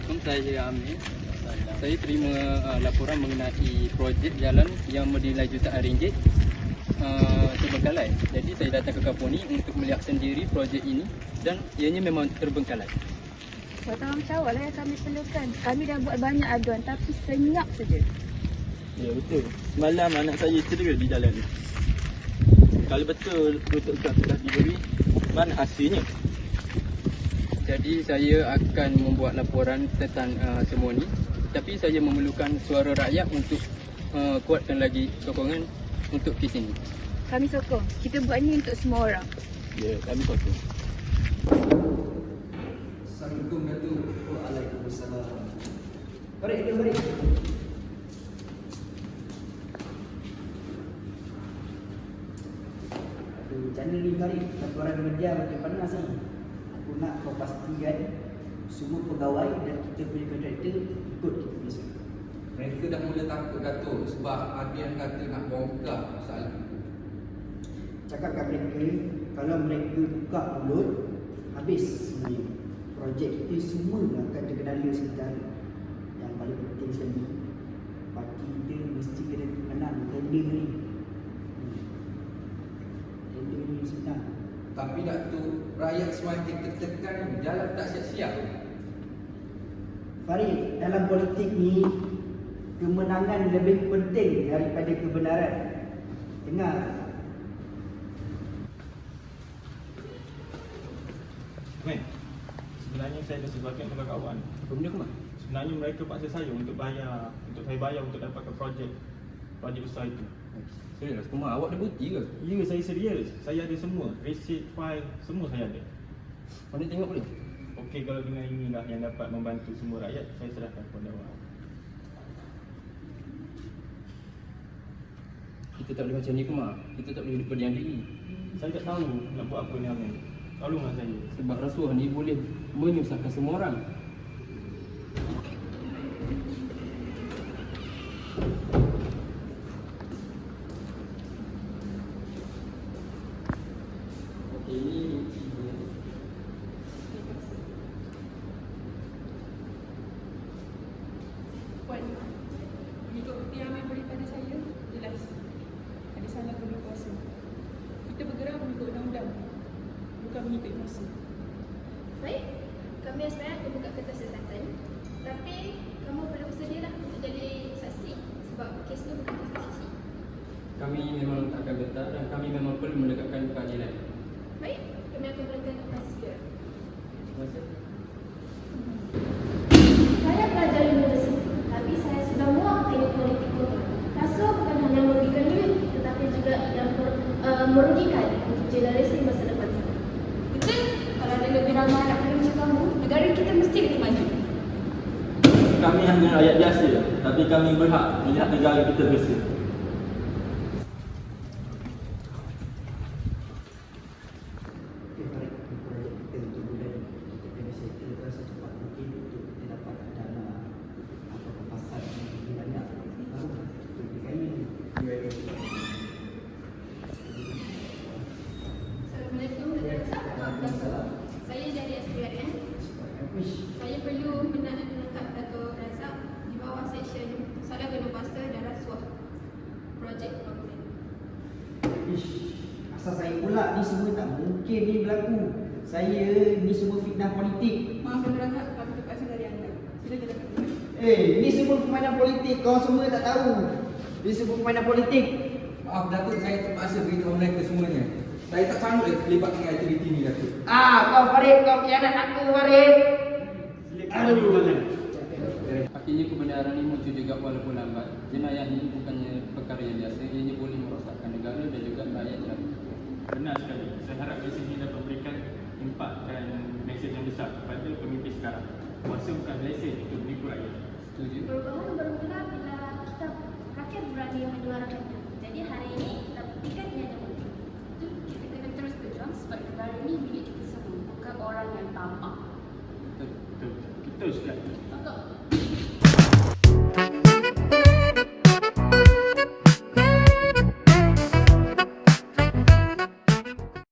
Assalamualaikum, saya Amir. Saya terima laporan mengenai projek jalan yang bernilai jutaan ringgit terbengkalai. Jadi saya datang ke kampung ni untuk melihat sendiri projek ini dan ianya memang terbengkalai. Macam awak lah yang kami perlukan. Kami dah buat banyak aduan tapi senyap saja. Ya betul. Semalam anak saya cedera di jalan ni. Kalau betul untuk kad telah diberi, mana hasilnya? Jadi saya akan membuat laporan tentang semua ni. Tapi saya memerlukan suara rakyat untuk kuatkan lagi sokongan untuk kes ini. Kami sokong. Kita buat ni untuk semua orang. Ya, kami sokong. Assalamualaikum Datuk. Waalaikumsalam. Mari. Aduh, macam mana ni Farid? Laporan kerja makin panas ni. Aku nak kau pastikan semua pegawai dan kita punya kontraktor ikut kita punya surat. Mereka dah mula takut Datuk sebab ada yang kata nak bongkar masalah itu. Cakap kat mereka, kalau mereka buka mulut, habis sebenarnya. Projek kita semua akan terkenali sementara. Yang paling penting sekali, parti kita mesti kena menang tender ni. Tender ni senang. Tapi Datuk, rakyat semakin tertekan, jalan tak siap-siap. Farid, dalam politik ni, kemenangan lebih penting daripada kebenaran. Dengar. Men, sebenarnya saya ada sebahagian kawan-kawan. Benda ke mana? Sebenarnya mereka paksa saya untuk saya bayar untuk dapatkan projek usaha itu. Serius, Kumar, awak ada bukti ke? Ya, saya serius. Saya ada semua. Receipt, file, semua saya ada. Mana tengok boleh? Okey, kalau dengan inilah yang dapat membantu semua rakyat, saya serahkan kepada awak. Kita tak boleh macam ni, Kumar. Kita tak boleh berdiam diri. Saya tak tahu nak buat apa ni Amin. Tolonglah saya. Sebab rasuah ni boleh menyusahkan semua orang. Okey, ini Puan, mengikut bukti yang Amin beri pada saya, jelas ada salah guna kuasa. Kita bergerak mengikut undang-undang, bukan mengikut masa. Baik. Kami sebenarnya akan buka kertas siasatan. Tapi kamu perlu bersedialah untuk jadi saksi. Sebab kes ni bukan kes saksi. kami memang akan gentar dan kami memang perlu menegakkan keadilan. Baik. Kami akan berikan kertas segera. Terima kasih. Saya pelajar universiti, tapi saya sudah muak dengan politik korporat. Rasuah bukan hanya merugikan duit, tetapi juga yang merugikan untuk generasi masa depan. Betul? Kalau ada lebih ramai anak muda macam kamu, negara kita mesti lebih maju. Kami hanya rakyat biasa, tapi kami berhak melihat negara kita bersih. Okey Farid, projek kita untuk bulan kita kena settlekan secepat mungkin untuk kita dapat dana atau pasal yang lebih banyak. Baru untuk dikaya ni. Assalamualaikum warahmatullahi wabarakatuh. Saya dari SPRN. Wish. Saya perlu menangkap Dato' Razak di bawah seksyen salah guna kuasa dan rasuah projek bangunan. Ish, asal saya pula ni semua tak mungkin ni berlaku. Saya ni semua fitnah politik. Maaf Dato' Razak, kami terpaksa dari anda. Sila jalankan tugas. Ni semua permainan politik. Kau semua tak tahu. Ni semua permainan politik. Maaf Datuk, saya terpaksa beritahu mereka semuanya. Saya tak sanggup lagi terlibat dengan aktiviti ni Datuk. Kau Farid, kau khianat aku Farid. Aduh. Akhirnya kebenaran ini muncul juga walaupun lambat. Jenayah ini bukannya perkara yang biasa, ianya boleh merosakkan negara dan juga rakyat yang lain. Benar sekali. Saya harap mesej ini dapat memberikan impak dan mesej yang besar kepada pemimpin sekarang. Kuasa bukan mesej untuk menipu rakyat. Setuju? Perubahan bermula bila kita rakyat berani menyuarakannya. Jadi hari ini kita buktikan ia ada wujud. Kita kena terus berjuang sebab negara ini milik kita semua, bukan orang yang tamak. Betul. Betul sekali. Cakap